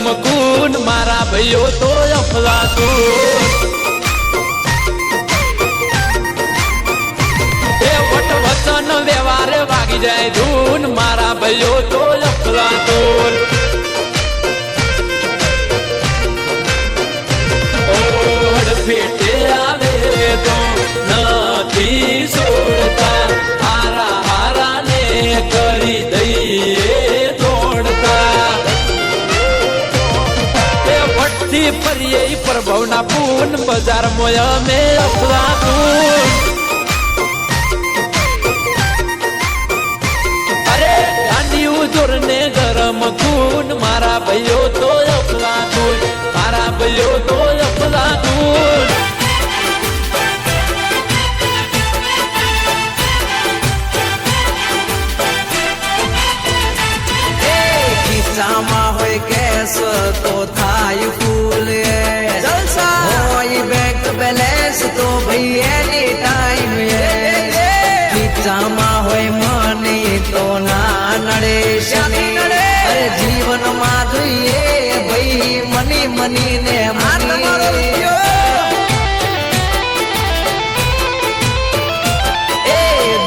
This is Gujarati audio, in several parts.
મકૂન મારા ભાઈઓ તો અફલાતું એ વટ વચન વ્યવહારે વાગી જાય ધૂન મારા ભાઈઓ તો અફલાતું ફેટે આવે તો નથી છોડતા હારા હારા ને કરી દઈએ તોડતા એ વટથી ફરીએ પ્રભવના પૂન બજાર મોય મે અફલાતું અરે ગાંડિયું જોર ને ગરમ ખૂન મારા ભાઈઓ તો અફલાતું મારા ભાઈઓ તો અફલાતું ખિસ્સામાં હોય કેસ તો થાય ફૂલ હોય બેંક બેલેન્સ તો ભાઈ એની ટાઈમ ખિસ્સામાં હોય મની તો ના નડે અરે જીવનમાં જોઈએ ભાઈ મની મની ને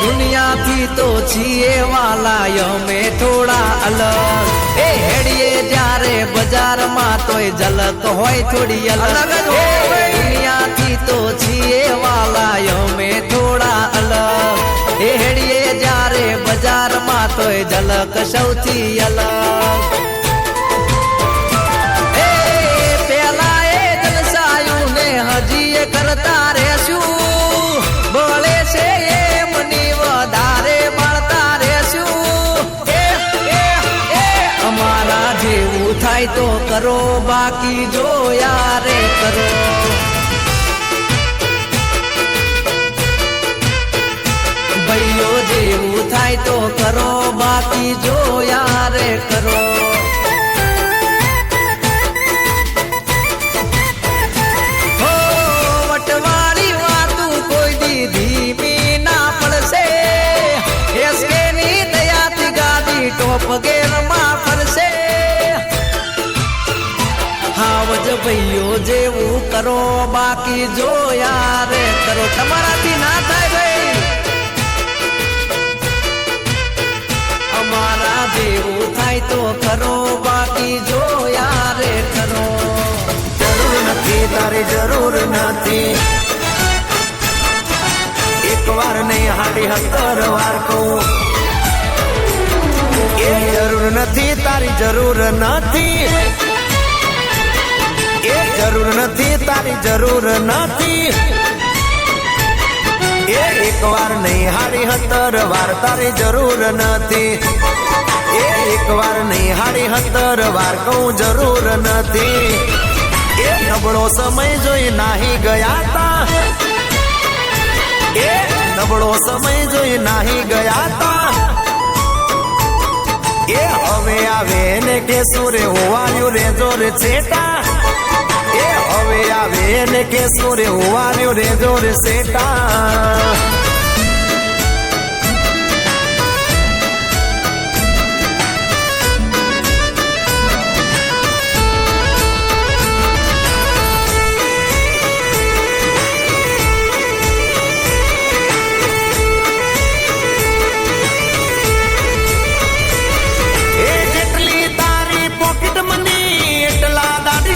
દુનિયાથી તો છીએ વાલા અમે થોડા અલગ એ હેડીએ જ્યારે બજારમાં તોય ઝલક હોય થોડી અલગ દુનિયાથી તો છીએ વાલા અમે થોડા અલગ એ હેડીએ જ્યારે બજારમાં તોય ઝલક સૌથી અલગ એ પેલા એ જલસાયું ને હજી એ કરતા રહેશું બોલે છે એમની વધારે મળતા રહેશું અમારા જેવું થાય તો કરો બાકી જો યારે કરો ભાઈઓ જેવું થાય તો કરો બાકી જો યારે કરો વટવાળી વાતું કોઈ ધીમી ના પડશે એસકેની દયાથી ગાડી ટોપ ગેરમાં ફરશે હાવજ ભાઈઓ જેવું કરો બાકી જો યારે કરો તમારાથી ના થાય ભાઈ અમારા જેવું થાય તો કરો બાકી જો યારે કરો જરૂર નથી તારી જરૂર નથી એક વાર નહીં હાડી 17 વાર કહું એ જરૂર નથી તારી જરૂર નથી એ જરૂર નથી તારી જરૂર નથી એ એક વાર નહીં હાડી 17 વાર તારી જરૂર નથી એ એક વાર નહીં હાડી 17 વાર કહું જરૂર નથી એ નબળો સમય જોઈ નાહી ગયા તા એ નબળો સમય જોઈ નાહી ગયા તા એ હવે આવે ને કે સુરે હોવાયું રે જોર છેટા એ હવે આવે ને કે સુરે હોવાયું રે જોર છેટા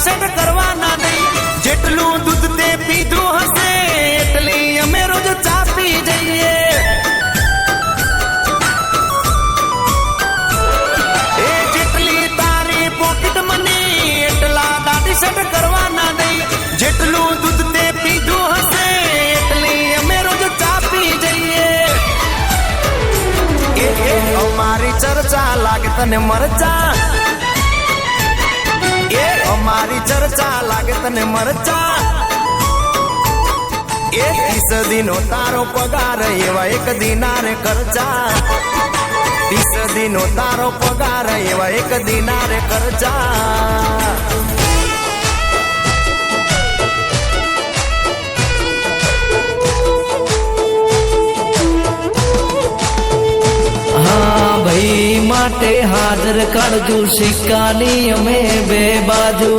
સેટ કરવાના નહીં જેટલું દૂધ તે પીધું હશે એટલી અમે રોજ ચા પી જઈએ એ જેટલી તારી પોકેટ મની એટલા દાઢી સેટ કરવાના નહીં જેટલું દૂધ તે પીધું હશે એટલી અમે રોજ ચા પી જઈએ એ અમારી ચર્ચા લાગે તને મરચા એ અમારી ચર્ચા લાગે તને મરચા એ 30 દિનો તારો પગાર એવા 1 દિનારે ખર્ચા 30 દિનો તારો પગાર એવા 1 દિનારે ખર્ચા હા ભાઈ માટે હાજર કાઢજો સિક્કાની અમે બે બાજુ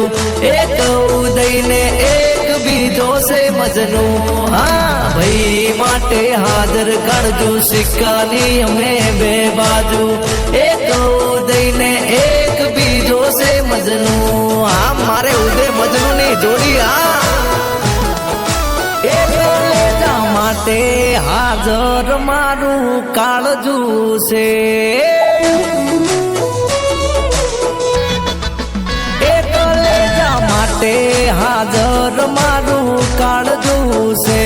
એક ઉદયને એક બીજો છે મજનુ હા ભાઈ માટે હાજર કાઢજો સિક્કાની અમે બે બાજુ એક ઉદયને એક બીજો છે મજનુ હા મારે ઉદય મજનુ ની જોડી હા માટે હાજર મારું કાળજુ છે માટે હાજર મારું કાળજુ છે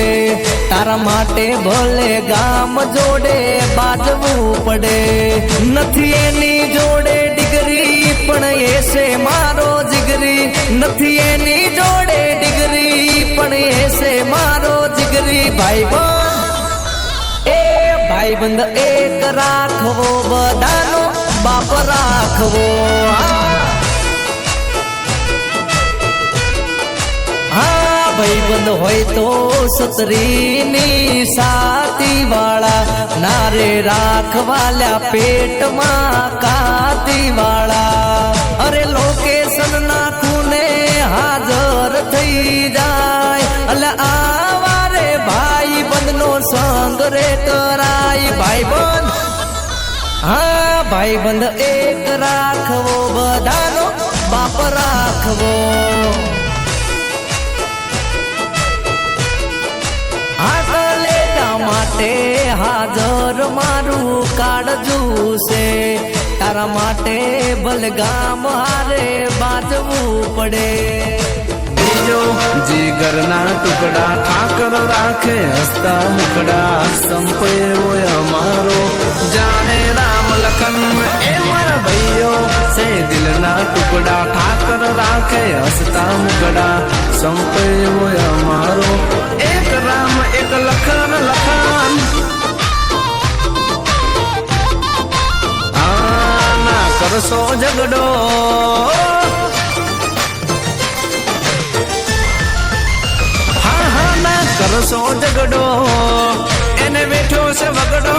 તારા માટે ભલે ગામ જોડે બાજવું પડે નથી એની જોડે ડિગ્રી પણ એ છે મારો જીગરી નથી એની જોડે ડિગ્રી પણ એ છે મારો જીગરી ભાઈબંધ એ ભાઈબંધ એક રાખવો બધાનો બાપ રાખવો ભાઈબંધ હોય તો સતરીની સાતી વાળા નારે રાખવાલ્યા પેટમાં કાતી વાળા અરે લોકેશન નાખું ને હાજર થઈ જાય અલે આવારે ભાઈબંધ નો સંગ રે કરાય ભાઈબંધ હા ભાઈબંધ એક રાખવો બધાનો બાપ રાખવો માટે હાજર મારું કાળજુ છે તારા માટે બલગામ હારે બાજવું પડે બીજો જીગરના ટુકડા ઠાકર રાખે હસતા મુકડા સંપે હોય અમારો જાણે રામ લખન એ મારા ભાઈઓ છે દિલના ટુકડા ઠાકર રાખે હસતા મુકડા સંપે હોય અમારો એક રામ એક લખન લખન ના કરશો ઝઘડો કરશો ઝઘડો એને બેઠો છે વગડો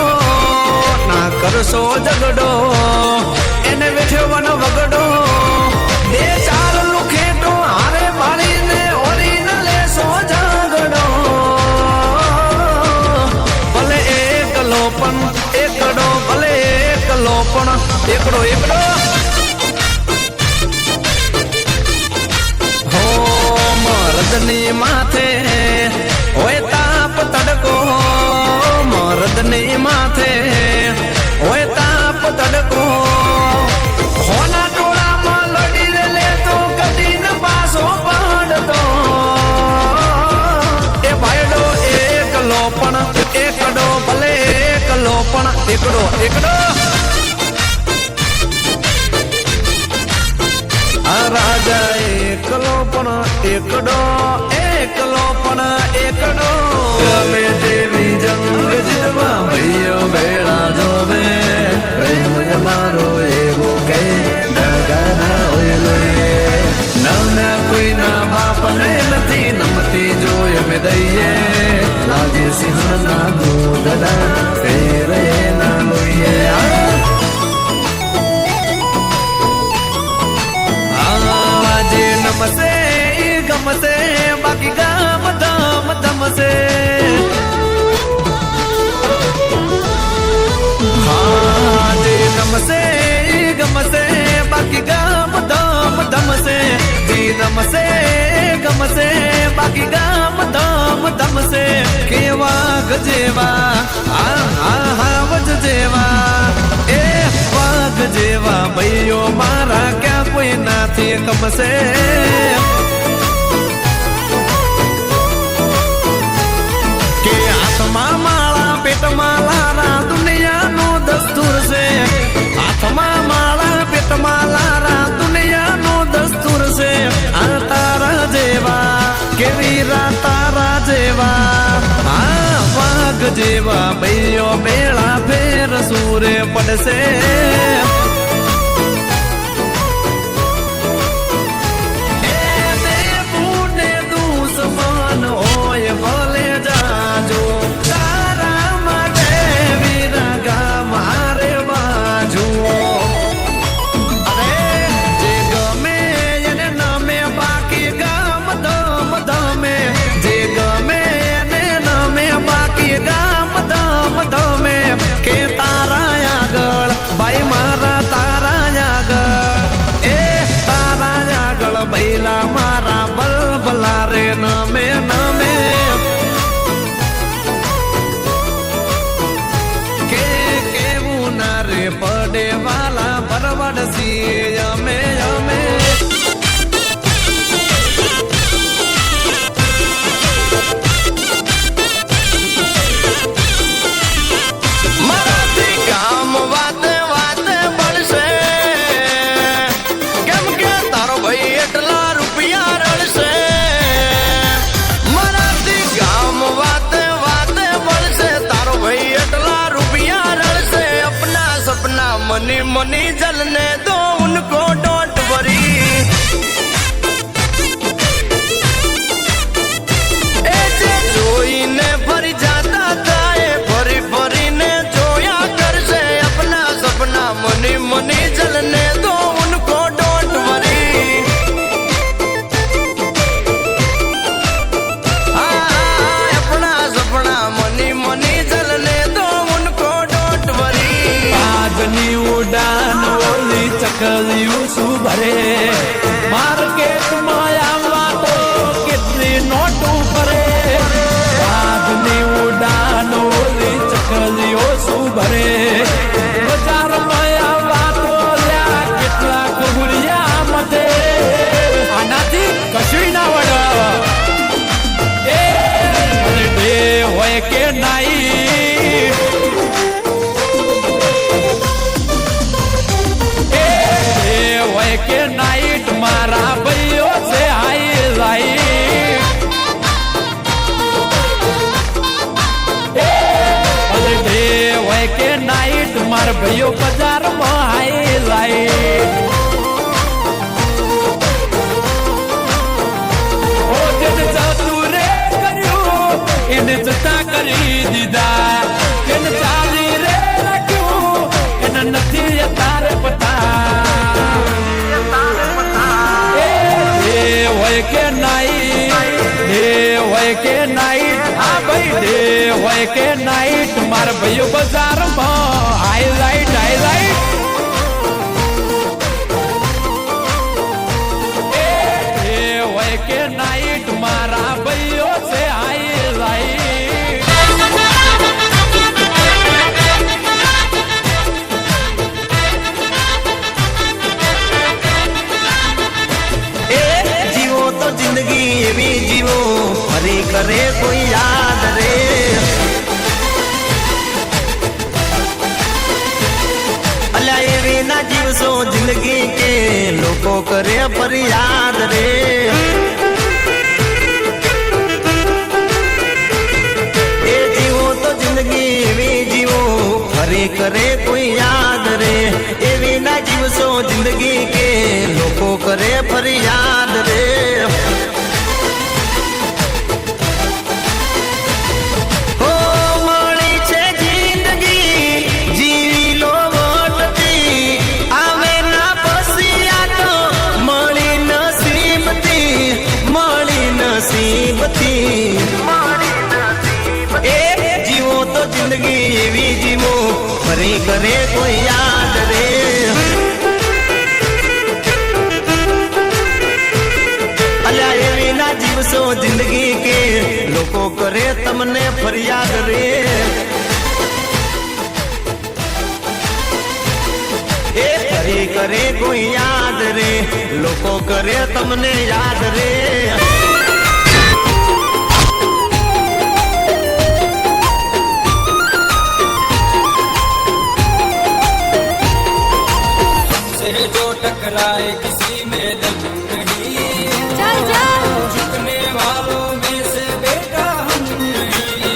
ના કરશો ઝઘડો એને બેઠો વનો વગડો બે ચાર લુખેટો હારે મારીને ઓરી ન લેશો ઝઘડો ભલે એકલો પણ એકડો ભલે એકલો પણ એકડો એકડો હો મરદની માથે હોય તાપ તડકો મરદની માથે હોય તાપ તડકો હોના ટોળામાં લડી લે તો કદી ન પાછો પાડતો એ ભાઈડો એકલો પણ એકડો ભલે એકલો પણ એકડો એકડો આ રાજા એકલો પણ એકડો એકલો પણ એકડો ગમે તેવી જંગ જીતવા ભાઈઓ ભેળા જોવે પ્રેમ મારો એવો કે ડગાના હોય લોહી નવના કોઈના બાપને નથી નમતી જોય મેં દઈએ લાગે સિંહના દૂધડા ફેરે ના લોહીએ આજે નમસે ગમશે બાકી ગામ ધમ ધમશે આજે નમશે ગમશે બાકી ગામ ધમ ધમશે જી નમશે ગમશે બાકી ગામ ધમ ધમશે કેવા ગજેવા હાવજ જેવા એ વાઘ જેવા ભાઈઓ મારા ક્યાં કોઈ નાથી કમશે પેટમાં લારા દુનિયાનો દસ્તુર છે હાથમાં માળા પેટમાં લારા દુનિયાનો દસ્તુર છે આ તારા જેવા કેવી તારા જેવા આ વાઘ જેવા ભાઈઓ બેળા ફેર સૂરે પડશે દુશ્મન હોય ભલે જાજો તારા માટે વીરા ગામ હારે બાજુ છીએ અમે અમે મારાથી કામ વાતે વાતે બળશે કેમ કે તારો ભાઈ એટલા રૂપિયા રળશે મારાથી કામ વાતે વાતે બળશે તારો ભાઈ એટલા રૂપિયા રળશે अपना सपना मनी मनी जलने दो उनको डोंट वरी જોઈને ફરી જાતા હતા એ ફરી ફરીને જોયા કરશે अपना सपना मनी मनी जलने दो उनको डोंट वरी अपना सपना मनी मनी जलने दो उनको डोंट वरी આગની ઉડાન ઓલી ચકલિયું શું ભરે માર્કેટમાં આવવા તો કેટલી નોટું ભરે આગની ઉડાન ઓલી ચકલિયો શું ભરે બજારમાં આવવા તો લ્યા કેટલા કુરિયા મધે આનાથી કશું ના વડે એ ડે હોય કે નાઈ કે નાઈટ મારા ભાઈઓ છે હાઈ લાઈટ ડે હોય કે નાઈટ મારા ભાઈઓ બજારમાં હાઈ લાઈટ ઓ જેને જતું રે કર્યું એને જતા કરી દીધા એને ચાલી રે રાખ્યું એને નથી તારે પતા હોય કે નાઈટ ડે હોય કે નાઈટ હા ભાઈ ડે હોય કે નાઈટ મારા ભાઈઓ બજારમાં હાઈલાઈટ હાઈલાઈટ ડે હોય કે નાઈટ મારા ભાઈઓ છે હાઈલાઈટ जिंदगी एवी जीवो फरी करे कोई याद रे अल्या एवी ना जीवसो जिंदगी के लोको करे फरियाद रे ए जीवो तो जिंदगी एवी जीवो फरी करे कोई याद रे एवी ना जीवसो जिंदगी के लोको करे फरियाद रे जीवो तो जिंदगी एवी जीवो फरी करे कोई याद रे अल्या एवी ना जीवसो जिंदगी के लोको करे तमने फरियाद रे ए फरी करे कोई याद रे लोको करे तमने याद रे जो टकराए किसी में दम नहीं झुकने वालों में से बेटा हम नहीं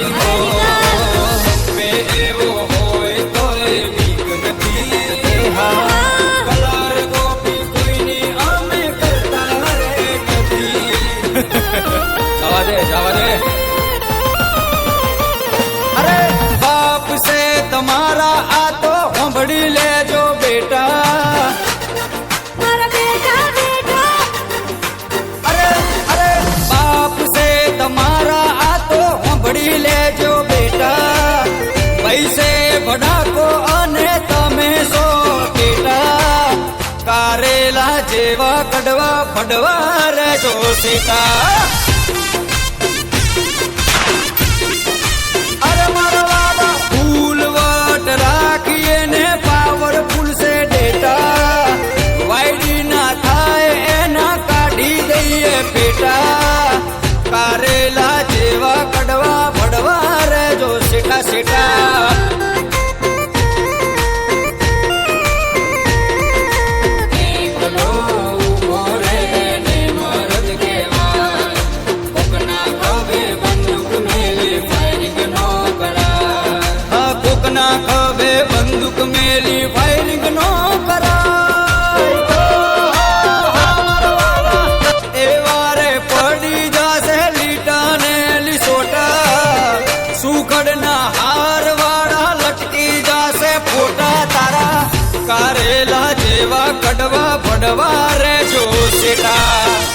वो होए तो बीक नहीं कलार गोपी कोई नहीं आमे करता रे कभी जावा दे अरे बाप से तुम्हारा आ तो हंबड़ी ले जो बेटा लेजो बेटा पैसे बड़ा को आने तमे सो बेटा कारेला जेवा कड़वा फड़वा रे जो सीता अरे मारा बाबा फूल वाट राखिए ने पावरफुल से डेटा ભડવા રે જો સેટા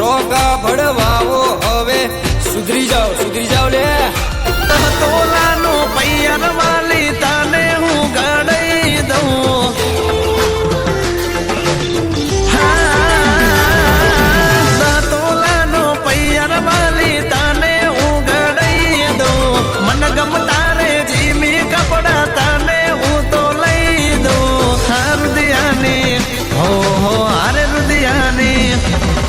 રોગા ભડવાઓ હવે સુધરી જાઓ લે તોલાનો પૈયર વાલી તને હું ગડાઈ દઉં તોલાનો પૈયર વાલી તને હું ગડાઈ દઉં મન ગમતા રે જીમી કપડા તને હું તો લઈ દઉં હૃદયાની હો હારે હૃદયાની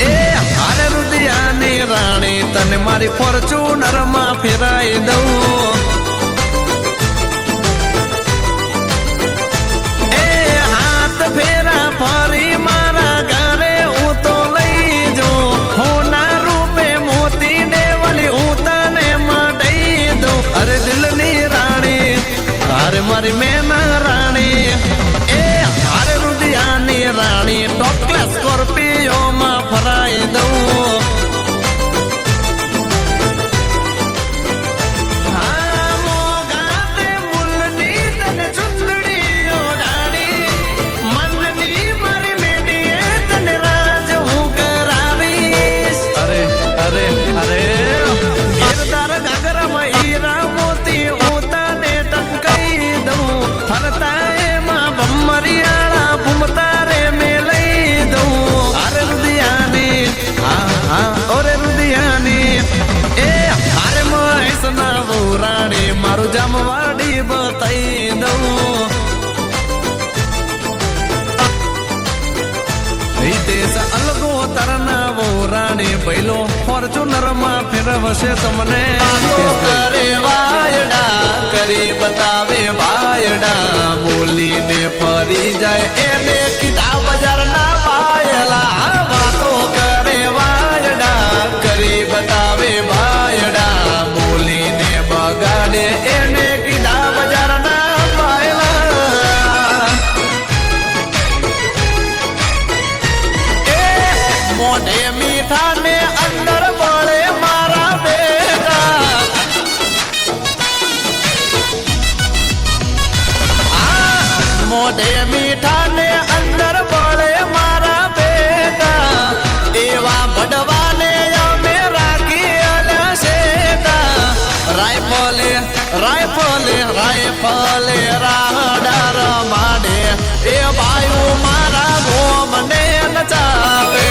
એ હારે હૃદયાની રાણી તને મારી ફોર્ચ્યુનર માં ફેરાઈ દઉં એ હાથ ફેરા ફરી મારા ઘરે હું તો લઈ જાઉં હોના રૂપે મોતી ને વળી હું તને માં દઈ દઉં અરે દિલની રાણી અરે મારી મેના રાણી એ હારે રુદિયાની રાણી ટોપ ક્લાસ સ્કોર્પિયો માં ફરાઈ દઉં મારું જમવાડી બતાઈ દઉં હિતેશ અલગો તરના રાણી પહેલો ફોર્ચ્યુનર માં ફેરવશે તમને કરે વાયડા કરી બતાવે વાયડા બોલીને ફરી જાય એને કીધા બજાર ના પાયલા વાતો કરે વાયડા કરી બતાવે વાયડા બોલીને બગાડે એને કીધા બજાર ના પાયલા મોઢે મીઠા ને અંદર બળે મારા બેટા મોઢે મીઠા ને અંદર બળે મારા બેટા એવા ભડવાને અમે રાખી અલ્યા શેટા રાયફલે રાડાર માડે એ ભાઈ મારા ગોમને નચાવે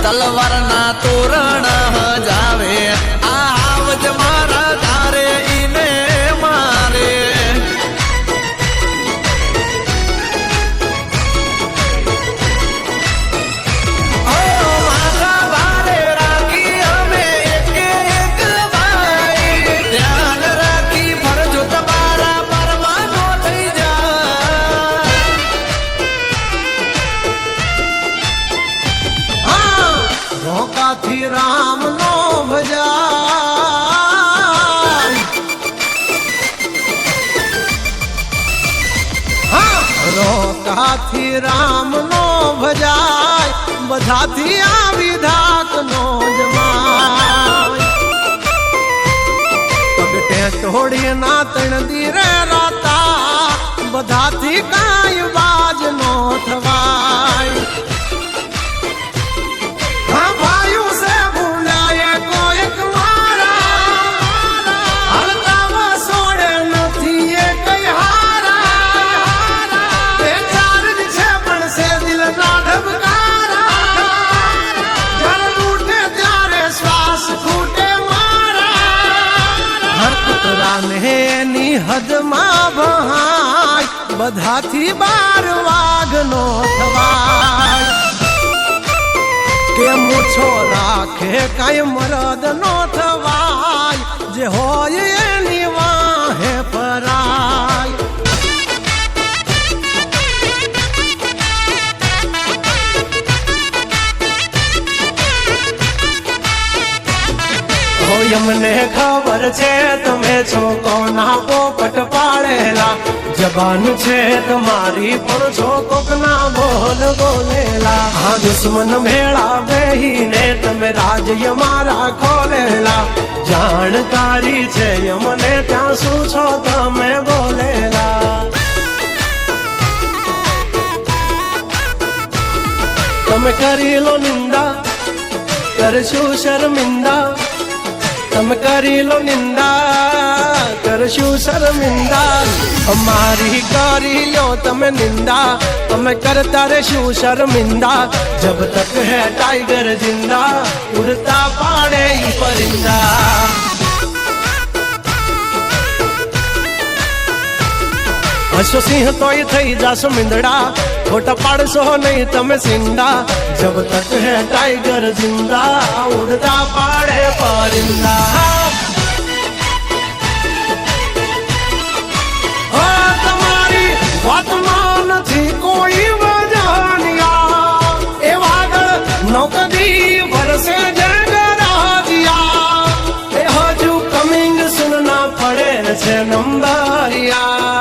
તલવાર ના તોરણ જાવે આવજ મારા તારે ઈને મારે રામ નો ભજાય રોકાથી રામ નો ભજાય બધાથી આવી ધાક નો જમાય પગટે તોડી ના તણ દીરે રાતા બધાથી કાય બાજ નો થવાય હદમાં વહાય બધાથી બાર વાઘ નો થવાય કે મૂછો રાખે કઈ મરદ નો થવાય જે હોય એની વાહે પરાય અમને ખબર છે તમે છો કોના પોપટ પાડેલા જબાન છે તમારી પણ છો કોકના બોલ બોલેલા આ દુશ્મન મેળા બેહીને તમે રાજ્ય મારા ખોલેલા જાણકારી છે મને ત્યાં શું છો તમે બોલેલા તમે કરી લો નિંદા કરશું શર્મિંદા તમે કરી લો નિંદા કરશું શર્મિંદા અમારી કરી લો તમે નિંદા તમે કરતા રહેશું શર્મિંદા જબ તક હે ટાઈગર જિંદા ઉડતા પાડે ઈ પરિંદા હસો સિંહ તોય થઈ જાશો મીંદડા ખોટા પાડશો નહીં તમે સિંદા જબ તક હે ટાઈગર જિંદા ઉડતા પાડે પરિંદા તમારી વાતમાં નથી કોઈ વજાનિયા એ વાદળ નૌકદી વરસે જગરાજિયા એ હજુ કમિંગ સુનના પડે છે નંબરિયા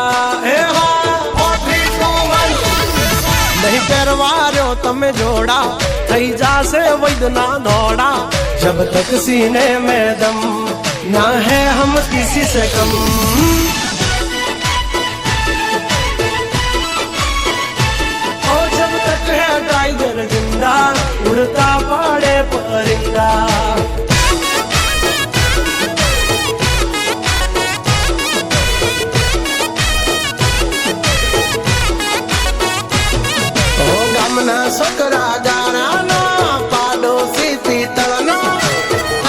નહીં પહેરવાર્યો તમે જોડા થઈ જાશે વૈદના દોડા જબ તક सीने में दम ना है हम किसी से कम ओ जब तक है टाइगर जिंदा उड़ता पड़े परिंदा છોકરા ગારાના પાડોશી પિત્તળના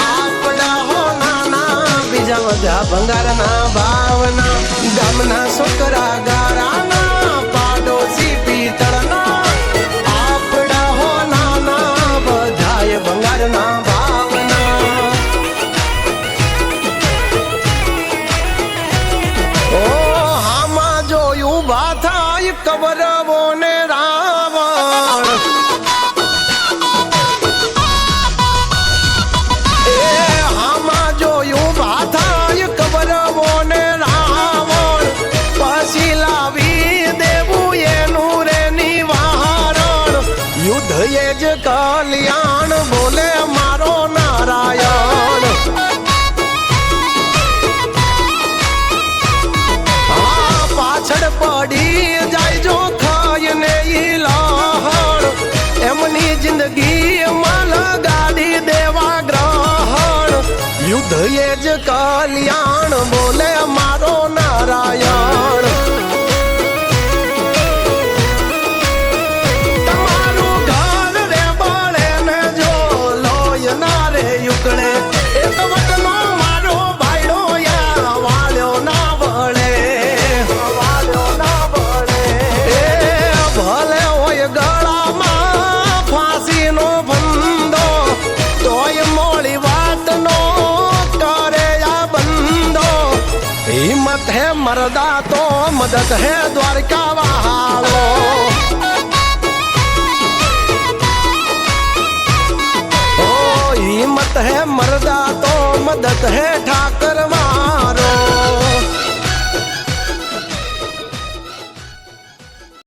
આપડા હો નાના બીજા બધા ભંગારના ભાવના ગામના છોકરા ગારાના પાડોશી પિત્તળના આપડા હો નાના બધાય ભંગારના ભાવના ઓ હામાં જોયું ભા થાય કબરવો ને કલ્યાણ બોલે મારો નારાયણ પાછળ પડી જાય જો ખાય ને ઈ લહણ એમની જિંદગી માં લગાડી દેવા ગ્રહણ યુદ્ધ એ જ કલ્યાણ બોલે મારો નારાયણ है मरदा तो मदद है द्वारका वालो ओ हिम्मत है मरदा तो मदद है ठाकर मारो